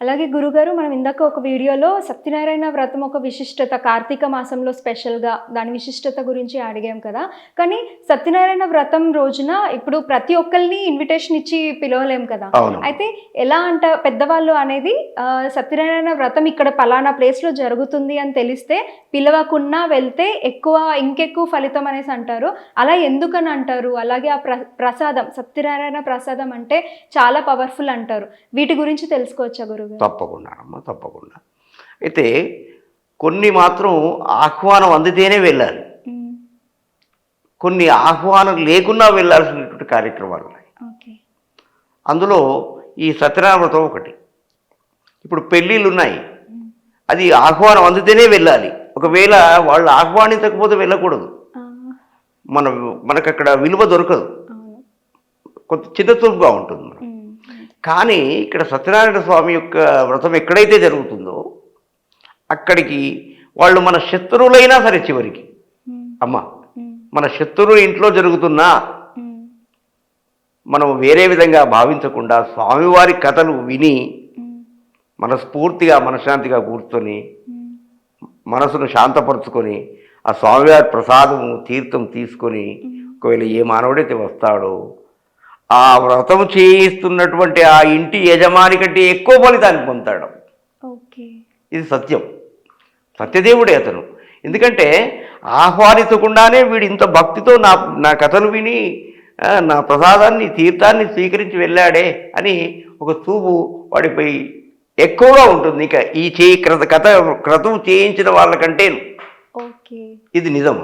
అలాగే గురుగారు మనం ఇందాక ఒక వీడియోలో సత్యనారాయణ వ్రతం ఒక విశిష్టత కార్తీక మాసంలో స్పెషల్‌గా దాని విశిష్టత గురించి అడిగాం కదా! కానీ సత్యనారాయణ వ్రతం రోజున ఇప్పుడు ప్రతి ఒక్కళ్ళని ఇన్విటేషన్ ఇచ్చి పిలవలేం కదా! అవును. అయితే ఎలా పెద్దవాళ్ళు అనేది సత్యనారాయణ వ్రతం ఇక్కడ పలానా ప్లేస్‌లో జరుగుతుంది అని తెలిస్తే పిలవకున్నా వెళ్తే ఇంకెక్కువ ఫలితం అనేసి అంటారు. అలా ఎందుకని అంటారు? అలాగే ఆ ప్రసాదం సత్యనారాయణ ప్రసాదం అంటే చాలా పవర్‌ఫుల్ అంటారు. వీటి గురించి తెలుసుకోవచ్చా గురుగారు? తప్పకుండా అమ్మ, తప్పకుండా. అయితే కొన్ని మాత్రం ఆహ్వానం అందితేనే వెళ్ళాలి. హ్మ్. కొన్ని ఆహ్వానం లేకున్నా వెళ్ళాల్సినటువంటి కార్యక్రమాలున్నాయి. ఓకే. అందులో ఈ సత్యనారాయణ వ్రతం ఒకటి. ఇప్పుడు పెళ్ళిళ్ళున్నాయి. హ్మ్. అది ఆహ్వానం అందితేనే వెళ్ళాలి. ఒకవేళ వాళ్ళు ఆహ్వానించకపోతే వెళ్ళకూడదు. ఆ! మనకక్కడ విలువ దొరకదు. అవును. కొంత చిన్న చూపుగా ఉంటుంది మనకు. హ్మ్. కానీ ఇక్కడ సత్యనారాయణ స్వామి యొక్క వ్రతం ఎక్కడైతే జరుగుతుందో అక్కడికి వాళ్ళు మన శత్రువులైనా సరే చివరికి హ్మ్. అమ్మ హ్మ్. మన శత్రువుల ఇంట్లో జరుగుతున్నా హ్మ్. మనం వేరే విధంగా భావించకుండా స్వామివారి కథలు విని హ్మ్. మనస్ఫూర్తిగా మనశ్శాంతిగా కూర్చొని హ్మ్. మనసును శాంతపరుచుకొని ఆ స్వామివారి ప్రసాదము తీర్థం తీసుకొని ఒకవేళ ఏ మానవుడైతే వస్తాడో ఆ వ్రతం చేయిస్తున్నటువంటి ఆ ఇంటి యజమాని కంటే ఎక్కువ ఫలితాన్ని పొందుతాడు. ఓకే. ఇది సత్యం. సత్యదేవుడే అతను. ఎందుకంటే ఆహ్వానించకుండానే వీడు ఇంత భక్తితో నా నా కథలు విని నా ప్రసాదాన్ని తీర్థాన్ని స్వీకరించి వెళ్ళాడే అని ఒక చూపు వాడిపై ఎక్కువగా ఉంటుంది. ఇక ఈ చేయి క్రతువు చేయించిన వాళ్ళకంటే ఓకే. ఇది నిజం.